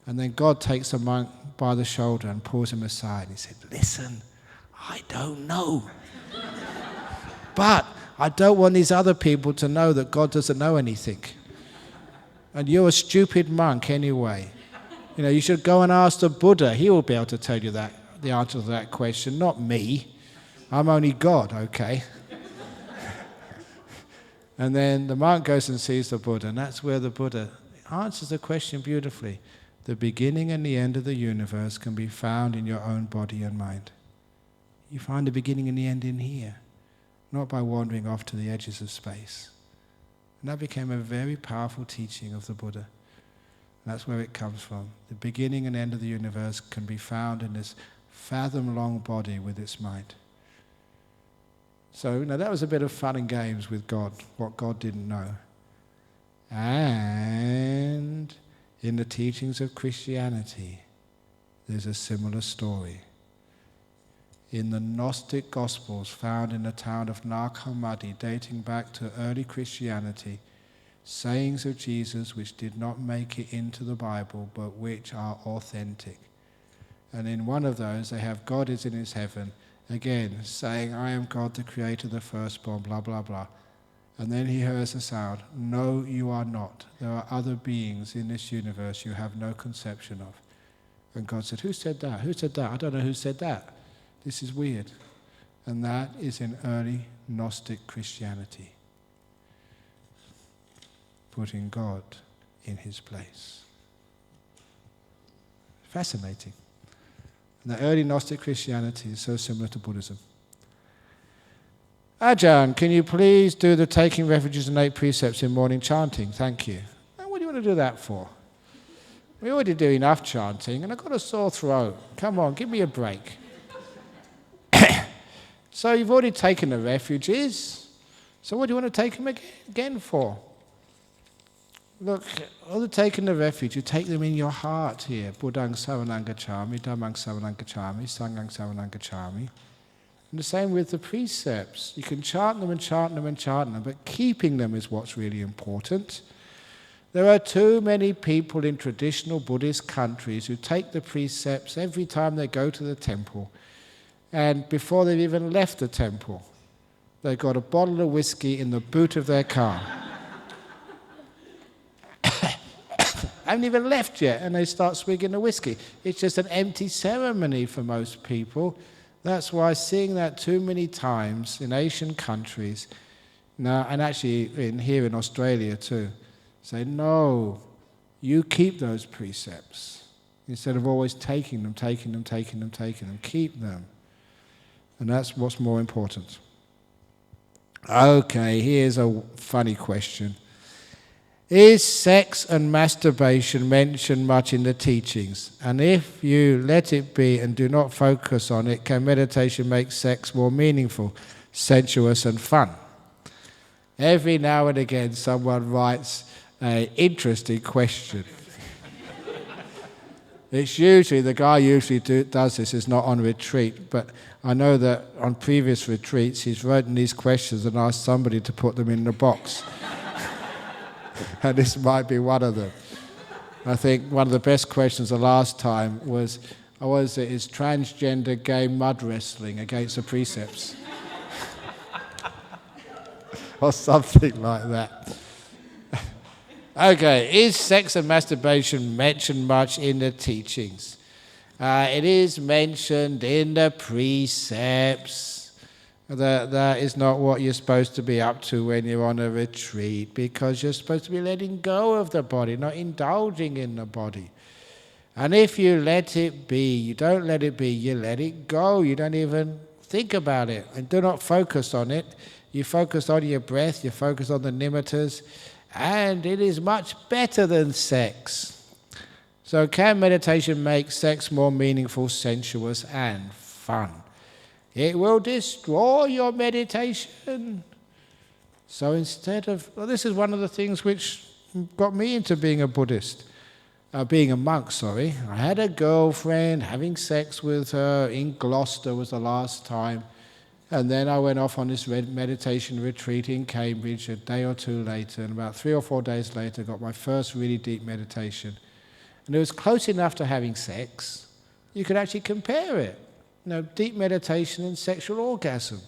And then God takes the monk by the shoulder and pulls him aside. He said, listen, I don't know. But I don't want these other people to know that God doesn't know anything. And you're a stupid monk anyway. You know, you should go and ask the Buddha. He will be able to tell you the answer to that question, not me. I'm only God, okay? And then the monk goes and sees the Buddha, and that's where the Buddha answers the question beautifully. The beginning and the end of the universe can be found in your own body and mind. You find the beginning and the end in here, not by wandering off to the edges of space. And that became a very powerful teaching of the Buddha. That's where it comes from. The beginning and end of the universe can be found in this fathom-long body with its mind. So, that was a bit of fun and games with God, what God didn't know. And in the teachings of Christianity, there's a similar story. In the Gnostic Gospels found in the town of Nag Hammadi, dating back to early Christianity, sayings of Jesus which did not make it into the Bible, but which are authentic. And in one of those, they have God is in his heaven, again, saying, I am God, the creator, the firstborn, blah, blah, blah. And then he hears a sound, no, you are not. There are other beings in this universe you have no conception of. And God said, who said that? Who said that? I don't know who said that. This is weird. And that is in early Gnostic Christianity. Putting God in his place. Fascinating. And the early Gnostic Christianity is so similar to Buddhism. Ajahn, can you please do the taking refuges and 8 precepts in morning chanting? Thank you. Now, what do you want to do that for? We already do enough chanting, and I've got a sore throat. Come on, give me a break. So you've already taken the refuges. So what do you want to take them again for? Look, all the taking the refuge, you take them in your heart here. Buddhang saranang gacchami, dhammang saranang gacchami, sanghang saranang gacchami. And the same with the precepts. You can chant them and chant them and chant them, but keeping them is what's really important. There are too many people in traditional Buddhist countries who take the precepts every time they go to the temple. And before they've even left the temple, they've got a bottle of whiskey in the boot of their car. Haven't even left yet, and they start swigging the whiskey. It's just an empty ceremony for most people. That's why seeing that too many times in Asian countries, now, and actually here in Australia too, say, no, you keep those precepts. Instead of always taking them, keep them. And that's what's more important. Okay, here's a funny question. Is sex and masturbation mentioned much in the teachings? And if you let it be and do not focus on it, can meditation make sex more meaningful, sensuous and fun? Every now and again someone writes an interesting question. It's usually, the guy usually does this is not on retreat, but I know that on previous retreats he's written these questions and asked somebody to put them in the box. And this might be one of them. I think one of the best questions the last time was is transgender gay mud wrestling against the precepts? Or something like that. Okay, is sex and masturbation mentioned much in the teachings? It is mentioned in the precepts. That is not what you're supposed to be up to when you're on a retreat, because you're supposed to be letting go of the body, not indulging in the body. And if you let it be, you don't let it be, you let it go. You don't even think about it and do not focus on it. You focus on your breath, you focus on the nimittas, and it is much better than sex. So can meditation make sex more meaningful, sensuous, and fun? It will destroy your meditation. So instead of, this is one of the things which got me into being a Buddhist, being a monk, sorry. I had a girlfriend, having sex with her in Gloucester was the last time. And then I went off on this meditation retreat in Cambridge a day or two later, and about 3 or 4 days later got my first really deep meditation. And it was close enough to having sex, you could actually compare it. Deep meditation and sexual orgasm.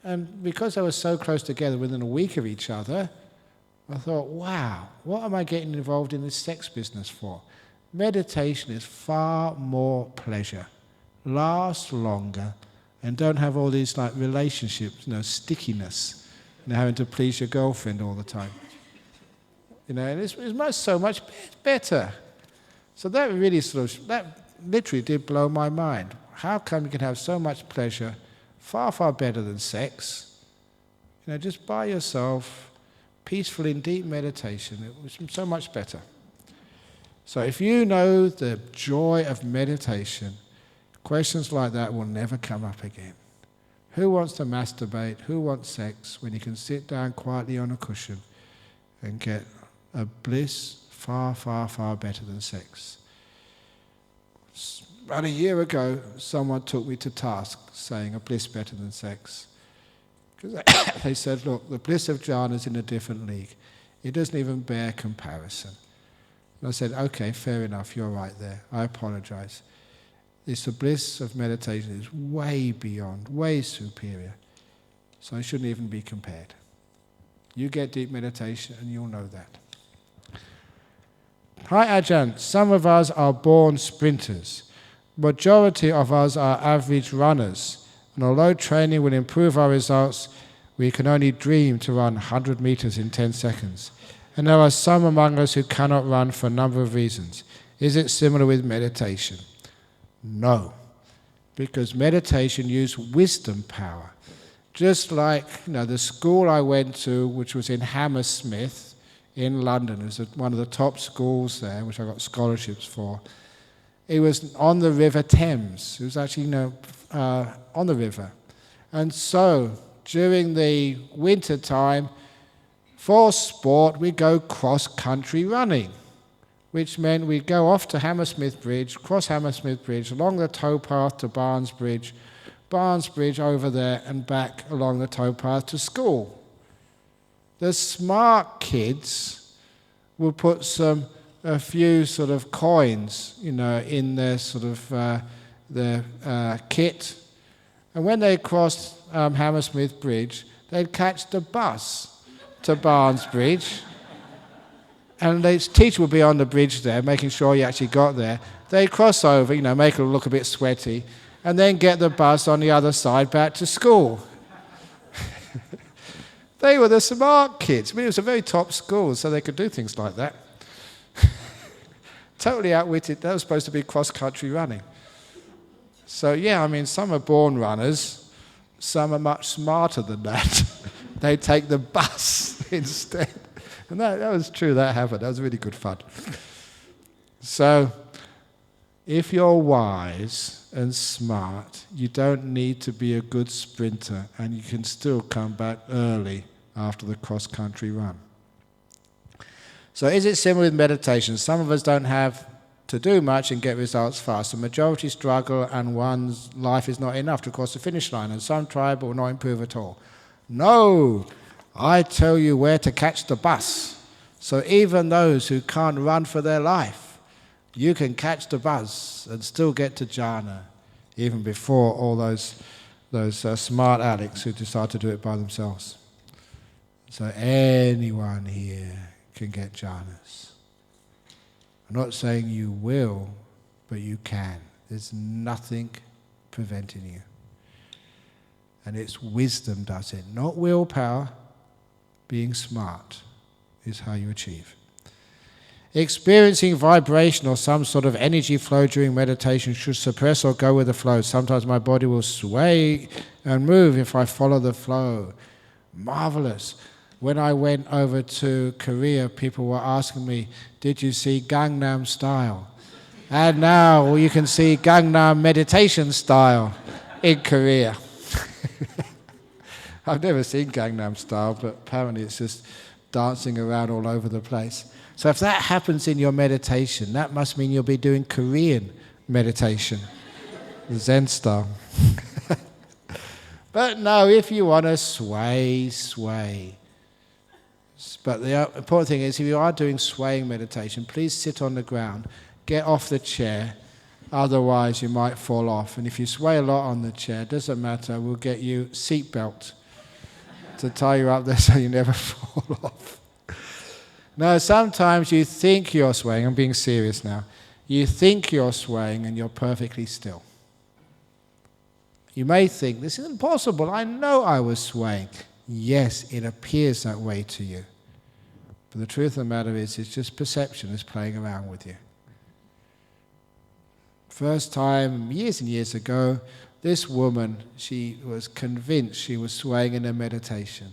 And because they were so close together within a week of each other, I thought, wow, what am I getting involved in this sex business for? Meditation is far more pleasure, lasts longer, and don't have all these like relationships, stickiness, having to please your girlfriend all the time. And it's so much better. So that really that literally did blow my mind. How come you can have so much pleasure, far, far better than sex? Just by yourself, peaceful in deep meditation. It was so much better. So if you know the joy of meditation, questions like that will never come up again. Who wants to masturbate? Who wants sex when you can sit down quietly on a cushion and get a bliss far, far, far better than sex? About a year ago, someone took me to task saying a bliss better than sex. Because they said, look, the bliss of jhana is in a different league. It doesn't even bear comparison. And I said, okay, fair enough, you're right there. I apologize. The bliss of meditation is way beyond, way superior. So it shouldn't even be compared. You get deep meditation and you'll know that. Hi Ajahn, some of us are born sprinters. Majority of us are average runners. And although training will improve our results, we can only dream to run 100 meters in 10 seconds. And there are some among us who cannot run for a number of reasons. Is it similar with meditation? No, because meditation uses wisdom power. Just like the school I went to, which was in Hammersmith in London, it was one of the top schools there, which I got scholarships for. It was on the River Thames. It was actually on the river. And so during the winter time, for sport, we go cross-country running, which meant we'd go off to Hammersmith Bridge, cross Hammersmith Bridge, along the towpath to Barnes Bridge over there and back along the towpath to school. The smart kids would put a few sort of coins, in their sort of their kit. And when they crossed Hammersmith Bridge, they'd catch the bus to Barnes Bridge. And the teacher would be on the bridge there, making sure you actually got there. They'd cross over, make it look a bit sweaty, and then get the bus on the other side back to school. They were the smart kids. It was a very top school, so they could do things like that. Totally outwitted. That was supposed to be cross-country running. So some are born runners. Some are much smarter than that. They take the bus instead. And that was true, that happened. That was really good fun. So, if you're wise and smart, you don't need to be a good sprinter, and you can still come back early after the cross-country run. So is it similar with meditation? Some of us don't have to do much and get results fast. The majority struggle and one's life is not enough to cross the finish line, and some try but will not improve at all. No, I tell you where to catch the bus. So even those who can't run for their life, you can catch the bus and still get to jhana, even before all those smart addicts who decide to do it by themselves. So anyone here can get jhanas. I'm not saying you will, but you can. There's nothing preventing you. And it's wisdom does it, not willpower. Being smart is how you achieve. Experiencing vibration or some sort of energy flow during meditation should suppress or go with the flow. Sometimes my body will sway and move if I follow the flow. Marvelous. When I went over to Korea, people were asking me, did you see Gangnam Style? And now you can see Gangnam Meditation Style in Korea. I've never seen Gangnam Style, but apparently it's just dancing around all over the place. So if that happens in your meditation, that must mean you'll be doing Korean meditation, Zen style. But no, if you want to sway, sway. But the important thing is, if you are doing swaying meditation, please sit on the ground, get off the chair, otherwise you might fall off. And if you sway a lot on the chair, it doesn't matter, we'll get you seatbelt to tie you up there so you never fall off. No, sometimes you think you're swaying, I'm being serious now, you think you're swaying and you're perfectly still. You may think, this isn't possible, I know I was swaying. Yes, it appears that way to you. But the truth of the matter is, it's just perception is playing around with you. First time, years and years ago, this woman, she was convinced she was swaying in her meditation.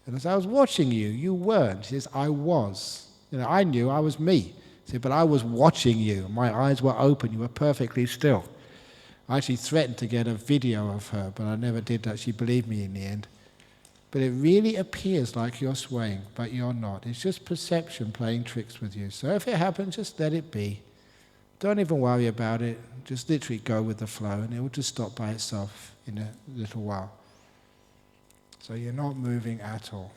And as I was watching you, you weren't. She says, I was. I knew I was me. She said, but I was watching you. My eyes were open. You were perfectly still. I actually threatened to get a video of her, but I never did that. She believed me in the end. But it really appears like you're swaying, but you're not. It's just perception playing tricks with you. So if it happens, just let it be. Don't even worry about it. Just literally go with the flow, and it will just stop by itself in a little while. So you're not moving at all.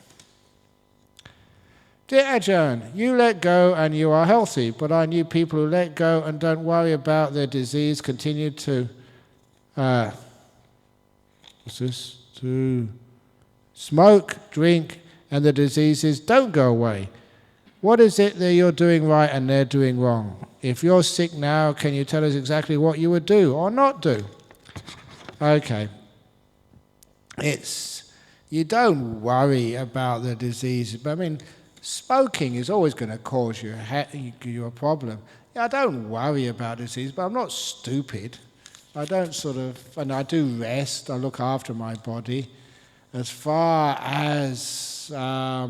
Dear Ajahn, you let go and you are healthy, but I knew people who let go and don't worry about their disease continue to smoke, drink, and the diseases don't go away. What is it that you're doing right and they're doing wrong? If you're sick now, can you tell us exactly what you would do or not do? Okay. You don't worry about the disease. But I mean, smoking is always going to cause you a problem. Yeah, I don't worry about disease, but I'm not stupid. I don't and I do rest, I look after my body. As far as, I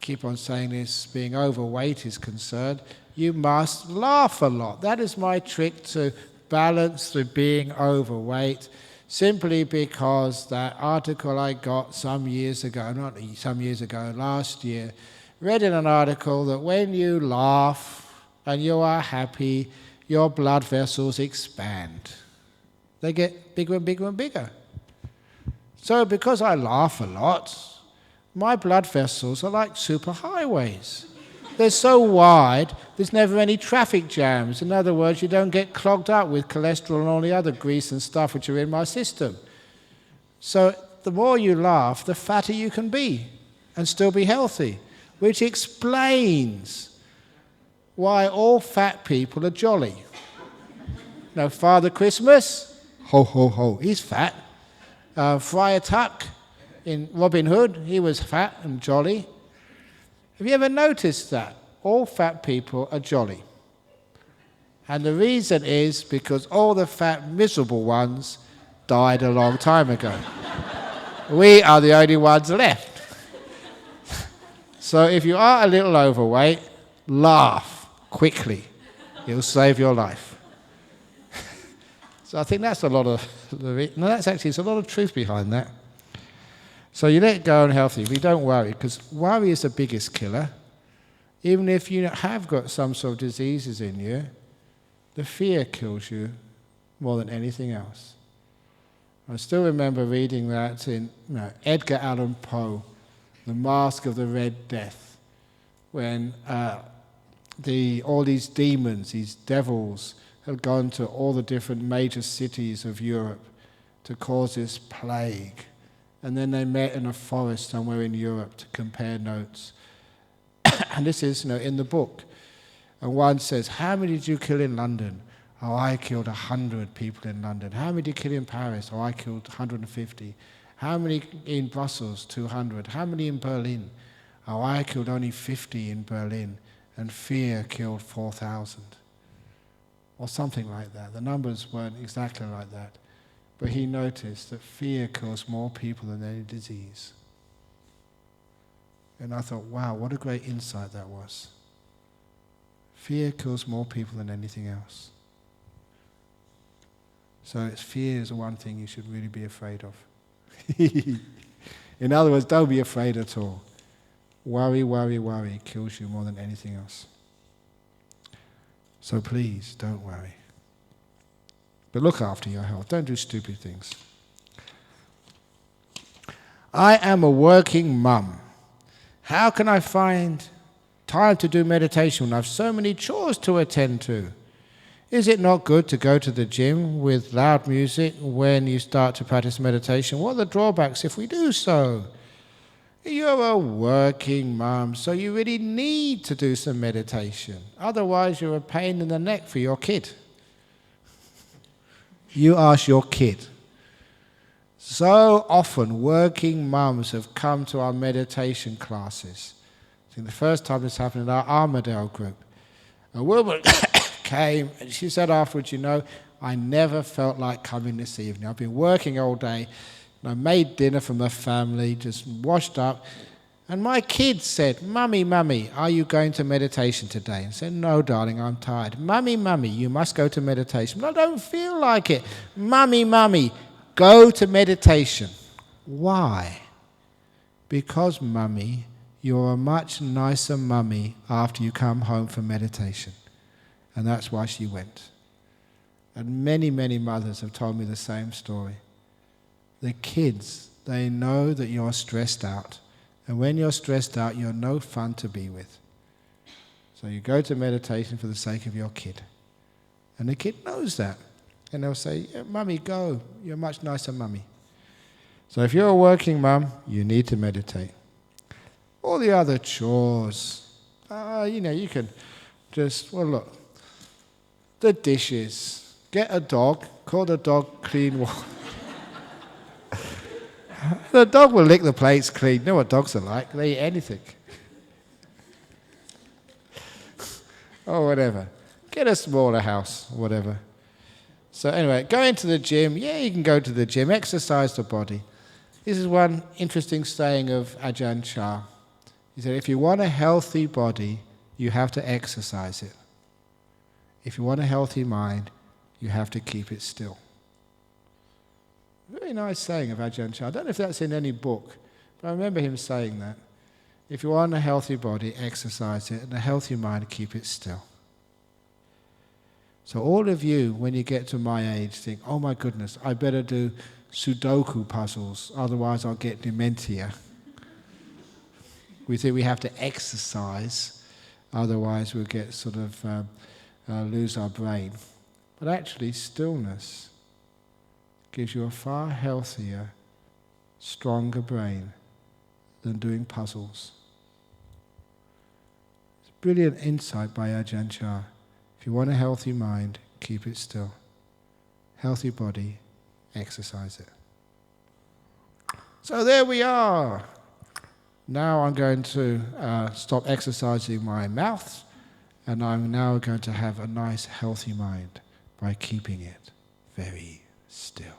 keep on saying this, being overweight is concerned, you must laugh a lot. That is my trick to balance the being overweight, simply because that article I got last year, read in an article that when you laugh and you are happy, your blood vessels expand. They get bigger and bigger and bigger. So because I laugh a lot, my blood vessels are like superhighways. They're so wide, there's never any traffic jams. In other words, you don't get clogged up with cholesterol and all the other grease and stuff which are in my system. So the more you laugh, the fatter you can be and still be healthy, which explains why all fat people are jolly. Now, Father Christmas, ho, ho, ho, he's fat. Friar Tuck in Robin Hood, he was fat and jolly. Have you ever noticed that? All fat people are jolly. And the reason is because all the fat, miserable ones died a long time ago. We are the only ones left. So if you are a little overweight, laugh quickly. It'll save your life. So I think that's a lot of there's a lot of truth behind that. So you let go and healthy. We don't worry, because worry is the biggest killer. even if you have got some sort of diseases in you, the fear kills you more than anything else. I still remember reading that in Edgar Allan Poe, The Mask of the Red Death, when all these demons, these devils, had gone to all the different major cities of Europe to cause this plague. And then they met in a forest somewhere in Europe to compare notes. And this is in the book. And one says, how many did you kill in London? Oh, I killed 100 people in London. How many did you kill in Paris? Oh, I killed 150. How many in Brussels? 200. How many in Berlin? Oh, I killed only 50 in Berlin. And fear killed 4,000. Or something like that. The numbers weren't exactly like that. But he noticed that fear kills more people than any disease. And I thought, wow, what a great insight that was. Fear kills more people than anything else. So fear is the one thing you should really be afraid of. In other words, don't be afraid at all. Worry, worry, worry kills you more than anything else. So please, don't worry. But look after your health. Don't do stupid things. I am a working mum. How can I find time to do meditation when I have so many chores to attend to? Is it not good to go to the gym with loud music when you start to practice meditation? What are the drawbacks if we do so? You're a working mum, so you really need to do some meditation. Otherwise, you're a pain in the neck for your kid. You ask your kid. So often, working mums have come to our meditation classes. I think the first time this happened in our Armadale group. A woman came and she said afterwards, I never felt like coming this evening. I've been working all day. And I made dinner for my family, just washed up. And my kids said, Mummy, are you going to meditation today? And I said, no, darling, I'm tired. Mummy, you must go to meditation. But I don't feel like it. Mummy, go to meditation. Why? Because, Mummy, you're a much nicer mummy after you come home from meditation. And that's why she went. And many, many mothers have told me the same story. The kids, they know that you're stressed out. And when you're stressed out, you're no fun to be with. So you go to meditation for the sake of your kid. And the kid knows that. And they'll say, Mummy, go. You're a much nicer mummy. So if you're a working mum, you need to meditate. All the other chores, you can just, look, the dishes. Get a dog, call the dog clean water. The dog will lick the plates clean. You know what dogs are like? They eat anything. Or whatever. Get a smaller house, whatever. So anyway, going to the gym. Yeah, you can go to the gym. Exercise the body. This is one interesting saying of Ajahn Brahm. He said, if you want a healthy body, you have to exercise it. If you want a healthy mind, you have to keep it still. Very nice saying of Ajahn Brahm. I don't know if that's in any book, but I remember him saying that. If you want a healthy body, exercise it, and a healthy mind, keep it still. So all of you, when you get to my age, think, oh my goodness, I better do Sudoku puzzles, otherwise I'll get dementia. We think we have to exercise, otherwise we'll get lose our brain. But actually, stillness gives you a far healthier, stronger brain than doing puzzles. It's a brilliant insight by Ajahn Brahm. If you want a healthy mind, keep it still. Healthy body, exercise it. So there we are. Now I'm going to stop exercising my mouth, and I'm now going to have a nice, healthy mind by keeping it very still.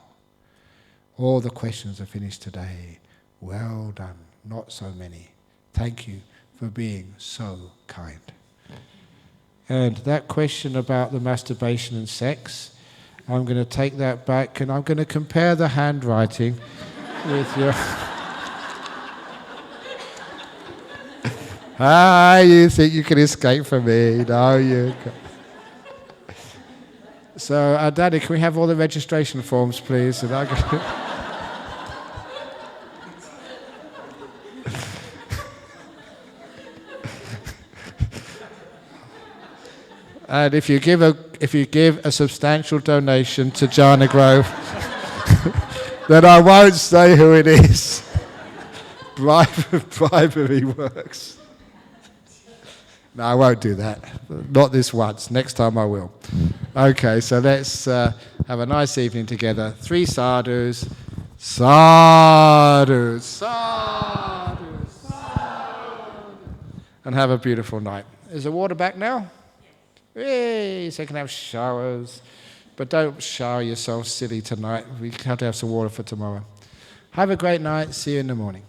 All the questions are finished today. Well done. Not so many. Thank you for being so kind. And that question about the masturbation and sex, I'm going to take that back and I'm going to compare the handwriting with your... You think you can escape from me? No, you can't. So, Daddy, can we have all the registration forms, please? And and if you give a substantial donation to Jhana Grove, then I won't say who it is. Bribery works. No, I won't do that. Not this once. Next time I will. Okay, so let's have a nice evening together. 3 sadhus. Sadhus. Sadhus. Sadhus. And have a beautiful night. Is the water back now? Yay, so you can have showers. But don't shower yourself silly tonight. We have to have some water for tomorrow. Have a great night. See you in the morning.